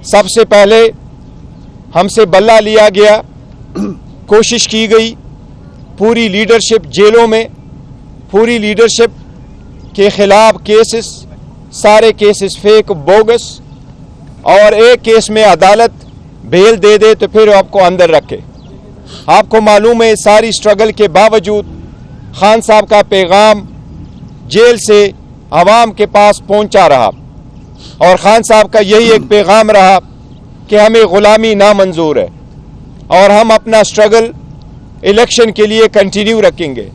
सबसे पहले हमसे बल्ला लिया गया, कोशिश की गई, पूरी लीडरशिप जेलों में, पूरी लीडरशिप के खिलाफ केसेस, सारे केसेस फेक बोगस, और एक केस में अदालत बेल दे दे तो फिर आपको अंदर रखे। आपको मालूम है सारी स्ट्रगल के बावजूद खान साहब का पैगाम जेल से आवाम के पास पहुंचा रहा, और खान साहब का यही एक पैगाम रहा कि हमें ग़ुलामी नामंजूर है और हम अपना स्ट्रगल इलेक्शन के लिए कंटिन्यू रखेंगे,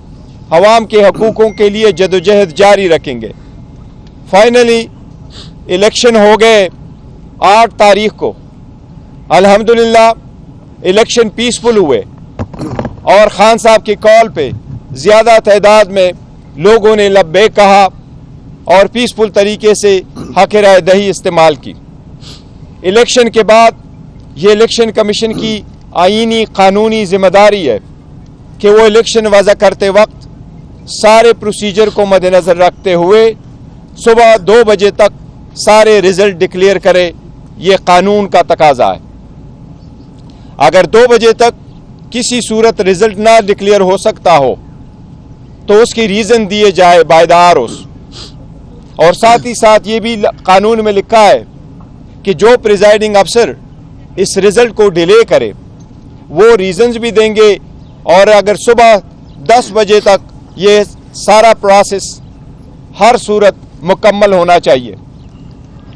आवाम के हकूक़ों के लिए जदोजहद जारी रखेंगे। फाइनली इलेक्शन हो गए 8 तारीख को। अल्हम्दुलिल्लाह इलेक्शन पीसफुल हुए और खान साहब की कॉल पे ज़्यादा तादाद में लोगों ने लब्बैक कहा और पीसफुल तरीके से हक़ राय दही इस्तेमाल की। इलेक्शन के बाद ये इलेक्शन कमीशन की आईनी कानूनी ज़िम्मेदारी है कि वो इलेक्शन वज़ा करते वक्त सारे प्रोसीजर को मद्देनज़र रखते हुए सुबह 2 बजे तक सारे रिज़ल्ट डिक्लेयर करे। ये कानून का तकाजा है। अगर 2 बजे तक किसी सूरत रिज़ल्ट ना डिक्लेयर हो सकता हो तो उसकी रीज़न दिए जाए बाय द आरोस। और साथ ही साथ ये भी कानून में लिखा है कि जो प्रिजाइडिंग अफसर इस रिज़ल्ट को डिले करे वो रीज़न्स भी देंगे, और अगर सुबह 10 बजे तक ये सारा प्रोसेस हर सूरत मुकम्मल होना चाहिए।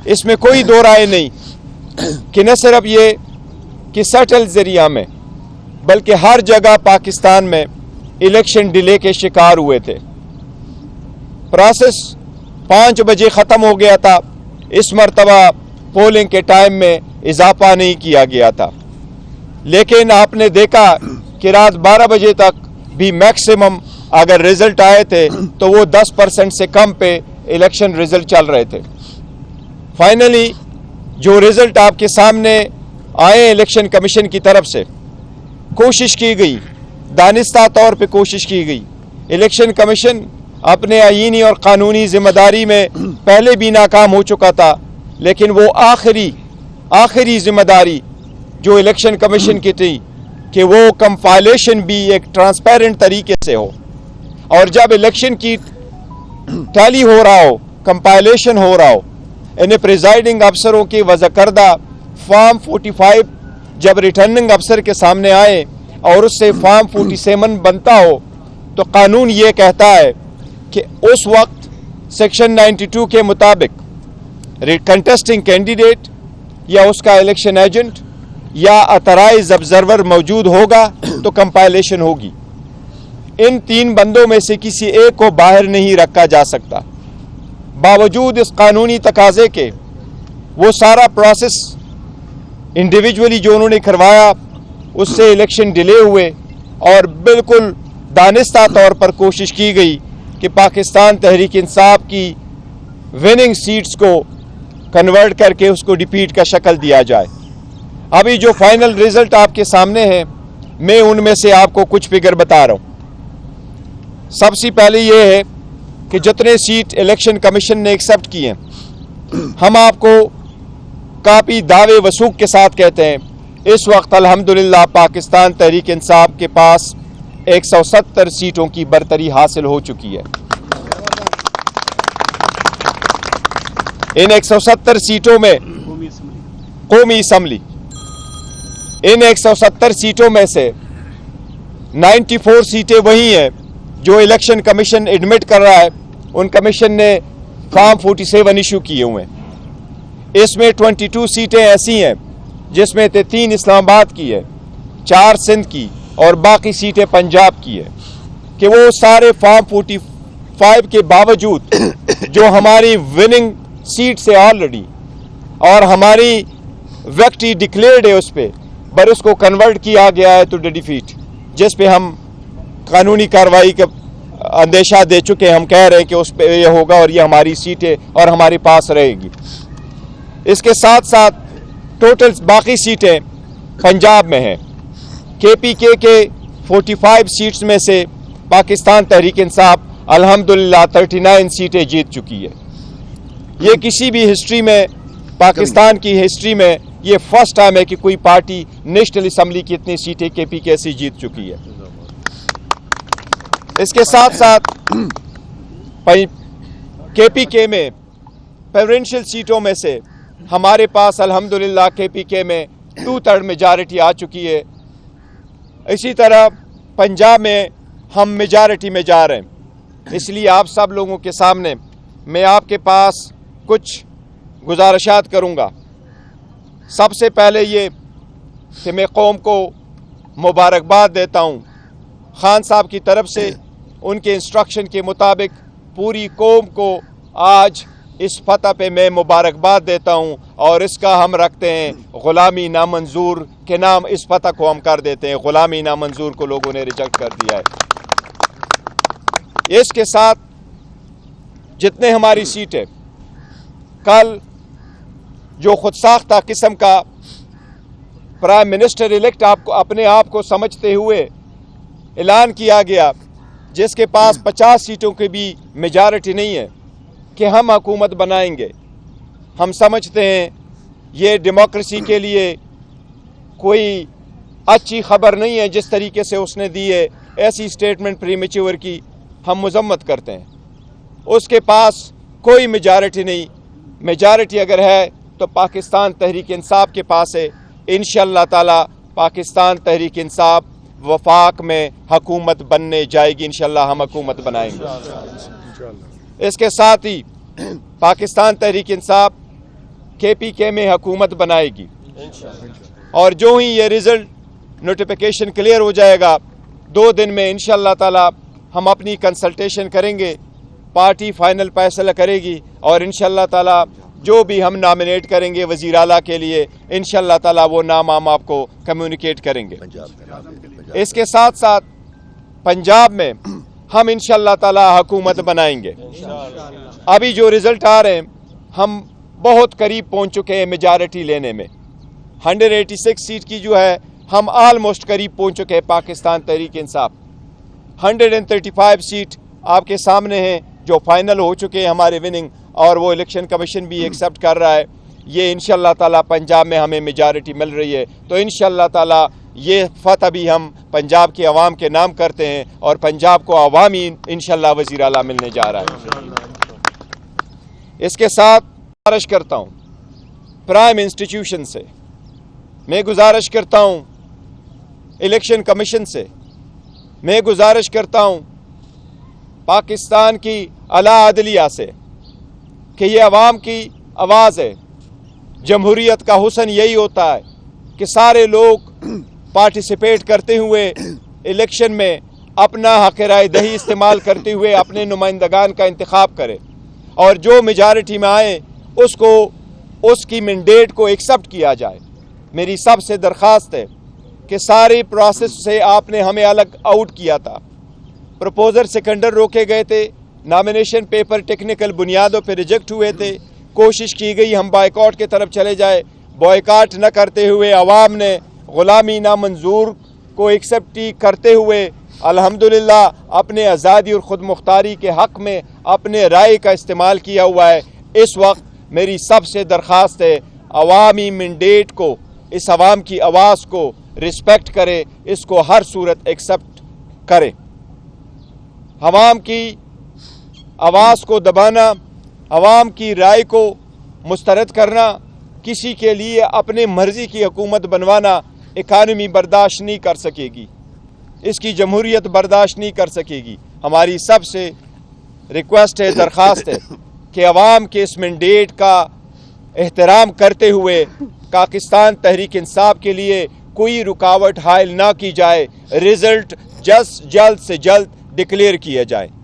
इसमें कोई दो राय नहीं कि न सिर्फ ये कि सटल ज़रिया में बल्कि हर जगह पाकिस्तान में इलेक्शन डिले के शिकार हुए थे। प्रोसेस 5 बजे ख़त्म हो गया था। इस मरतबा पोलिंग के टाइम में इजाफा नहीं किया गया था, लेकिन आपने देखा कि रात 12 बजे तक भी मैक्सिमम अगर रिज़ल्ट आए थे तो वो 10% से कम पे इलेक्शन रिज़ल्ट चल रहे थे। फाइनली जो रिज़ल्ट आपके सामने आए इलेक्शन कमीशन की तरफ से, कोशिश की गई, दानिस्ता तौर पे कोशिश की गई। इलेक्शन कमीशन अपने आईनी और कानूनी ज़िम्मेदारी में पहले भी नाकाम हो चुका था, लेकिन वो आखिरी ज़िम्मेदारी जो इलेक्शन कमीशन की थी कि वो कंपाइलेशन भी एक ट्रांसपेरेंट तरीके से हो, और जब इलेक्शन की टैली हो रहा हो, कंपाइलेशन हो रहा हो, इन्हें प्रिजाइडिंग अफसरों की वज़ा करदा फॉर्म 45 जब रिटर्निंग अफसर के सामने आए और उससे फॉर्म 47 बनता हो, तो कानून ये कहता है कि उस वक्त सेक्शन 92 के मुताबिक कंटेस्टिंग कैंडिडेट या उसका इलेक्शन एजेंट या ऑथराइज्ड ऑब्जर्वर मौजूद होगा तो कंपाइलेशन होगी। इन 3 बंदों में से किसी एक को बाहर नहीं रखा जा सकता। बावजूद इस कानूनी तकाजे के वो सारा प्रोसेस इंडिविजुअली जो उन्होंने करवाया उससे इलेक्शन डिले हुए, और बिल्कुल दानिस्ता तौर पर कोशिश की गई कि पाकिस्तान तहरीक इंसाफ की विनिंग सीट्स को कन्वर्ट करके उसको डिफीट का शक्ल दिया जाए। अभी जो फाइनल रिजल्ट आपके सामने हैं, मैं उनमें से आपको कुछ फिगर बता रहा हूँ। सबसे पहले ये है कि जितने सीट इलेक्शन कमीशन ने एक्सेप्ट किए हैं, हम आपको काफ़ी दावे वसूख के साथ कहते हैं इस वक्त अल्हम्दुलिल्लाह पाकिस्तान तहरीक इंसाफ के पास 170 सीटों की बरतरी हासिल हो चुकी है। इन 170 सीटों में कौमी असम्बली, इन 170 सीटों में से 94 सीटें वही हैं जो इलेक्शन कमीशन एडमिट कर रहा है। उन कमीशन ने फॉर्म 47 इशू किए हुए हैं। इसमें 22 सीटें ऐसी हैं जिसमें 3 इस्लामाबाद की है, 4 सिंध की और बाकी सीटें पंजाब की है, कि वो सारे फॉर्म 45 के बावजूद जो हमारी विनिंग सीट से ऑलरेडी और हमारी विक्ट्री डिक्लेयर्ड है उस पर उसको कन्वर्ट किया गया है टू डिफीट, जिस पे हम कानूनी कार्रवाई का अंदेशा दे चुके हैं। हम कह रहे हैं कि उस पर यह होगा और ये हमारी सीटें और हमारे पास रहेगी। इसके साथ साथ टोटल बाकी सीटें पंजाब में हैं। KPK के 45 सीट्स में से पाकिस्तान तहरीक इंसाफ अल्हम्दुलिल्लाह 39 सीटें जीत चुकी है। ये किसी भी हिस्ट्री में, पाकिस्तान की हिस्ट्री में یہ فرسٹ ٹائم ہے کہ کوئی پارٹی نیشنل اسمبلی کی اتنی سیٹیں KPK سے جیت چکی ہے. اس کے ساتھ ساتھ KPK میں پریفرنشل سیٹوں میں سے ہمارے پاس الحمدللہ KPK میں 2/3 میجارٹی آ چکی ہے. اسی طرح پنجاب میں ہم میجارٹی میں جا رہے ہیں. اس لیے آپ سب لوگوں کے سامنے میں آپ کے پاس کچھ گزارشات کروں گا. سب سے پہلے یہ کہ میں قوم کو مبارکباد دیتا ہوں. خان صاحب کی طرف سے ان کے انسٹرکشن کے مطابق پوری قوم کو آج اس فتح پہ میں مبارکباد دیتا ہوں، اور اس کا ہم رکھتے ہیں غلامی نامنظور کے نام. اس فتح کو ہم کر دیتے ہیں غلامی نامنظور کو لوگوں نے ریجیکٹ کر دیا ہے. اس کے ساتھ جتنے ہماری سیٹیں کل جو خود ساختہ قسم کا پرائم منسٹر الیکٹ اپنے آپ کو سمجھتے ہوئے اعلان کیا گیا، جس کے پاس 50 سیٹوں کی بھی میجارٹی نہیں ہے، کہ ہم حکومت بنائیں گے. ہم سمجھتے ہیں یہ ڈیموکریسی کے لیے کوئی اچھی خبر نہیں ہے. جس طریقے سے اس نے دی ہے ایسی سٹیٹمنٹ پریمیچور کی ہم مذمت کرتے ہیں. اس کے پاس کوئی میجارٹی نہیں. میجارٹی اگر ہے تو پاکستان تحریک انصاف کے پاس ہے. انشاءاللہ تعالی پاکستان تحریک انصاف وفاق میں حکومت بننے جائے گی. انشاءاللہ ہم حکومت بنائیں گے. اس کے ساتھ ہی پاکستان تحریک انصاف KPK میں حکومت بنائے گی. اور جو ہی یہ رزلٹ نوٹیفیکیشن کلیئر ہو جائے گا 2 دن میں انشاءاللہ تعالی ہم اپنی کنسلٹیشن کریں گے. پارٹی فائنل فیصلہ کرے گی، اور انشاءاللہ تعالی جو بھی ہم نامینیٹ کریں گے وزیر اعلیٰ کے لیے انشاءاللہ تعالی وہ نام ہم آپ کو کمیونیکیٹ کریں گے. اس کے ساتھ ساتھ پنجاب میں ہم انشاءاللہ تعالی حکومت بنائیں گے. ابھی جو رزلٹ آ رہے ہیں ہم بہت قریب پہنچ چکے ہیں میجارٹی لینے میں. 186 سیٹ کی جو ہے ہم آلموسٹ قریب پہنچ چکے ہیں پاکستان تحریک انصاف. 135 سیٹ آپ کے سامنے ہیں جو فائنل ہو چکے ہیں ہمارے وننگ، اور وہ الیکشن کمیشن بھی ایکسیپٹ کر رہا ہے. یہ انشاءاللہ تعالی پنجاب میں ہمیں میجارٹی مل رہی ہے. تو انشاءاللہ تعالی یہ فتح بھی ہم پنجاب کے عوام کے نام کرتے ہیں، اور پنجاب کو عوامی انشاءاللہ وزیر اعلیٰ ملنے جا رہا ہے. اس کے ساتھ گزارش کرتا ہوں پرائم انسٹیٹیوشن سے، میں گزارش کرتا ہوں الیکشن کمیشن سے، میں گزارش کرتا ہوں پاکستان کی اعلیٰ عدلیہ سے کہ یہ عوام کی آواز ہے. جمہوریت کا حسن یہی ہوتا ہے کہ سارے لوگ پارٹیسپیٹ کرتے ہوئے الیکشن میں اپنا حق رائے دہی استعمال کرتے ہوئے اپنے نمائندگان کا انتخاب کرے، اور جو میجارٹی میں آئے اس کی مینڈیٹ کو ایکسیپٹ کیا جائے. میری سب سے درخواست ہے کہ سارے پروسیس سے آپ نے ہمیں الگ آؤٹ کیا تھا. پروپوزر سیکنڈر روکے گئے تھے، نامینیشن پیپر ٹیکنیکل بنیادوں پہ ریجیکٹ ہوئے تھے. کوشش کی گئی ہم بائیکاٹ کی طرف چلے جائے. بائیکاٹ نہ کرتے ہوئے عوام نے غلامی نامنظور کو ایکسیپٹ کرتے ہوئے الحمدللہ اپنے آزادی اور خود مختاری کے حق میں اپنے رائے کا استعمال کیا ہوا ہے. اس وقت میری سب سے درخواست ہے عوامی مینڈیٹ کو، اس عوام کی آواز کو رسپیکٹ کرے، اس کو ہر صورت ایکسیپٹ کرے. عوام کی آواز کو دبانا، عوام کی رائے کو مسترد کرنا، کسی کے لیے اپنے مرضی کی حکومت بنوانا اکانومی برداشت نہیں کر سکے گی، اس کی جمہوریت برداشت نہیں کر سکے گی. ہماری سب سے ریکویسٹ ہے، درخواست ہے کہ عوام کے اس مینڈیٹ کا احترام کرتے ہوئے پاکستان تحریک انصاف کے لیے کوئی رکاوٹ حائل نہ کی جائے. رزلٹ جلد سے جلد ڈکلیئر کیا جائے.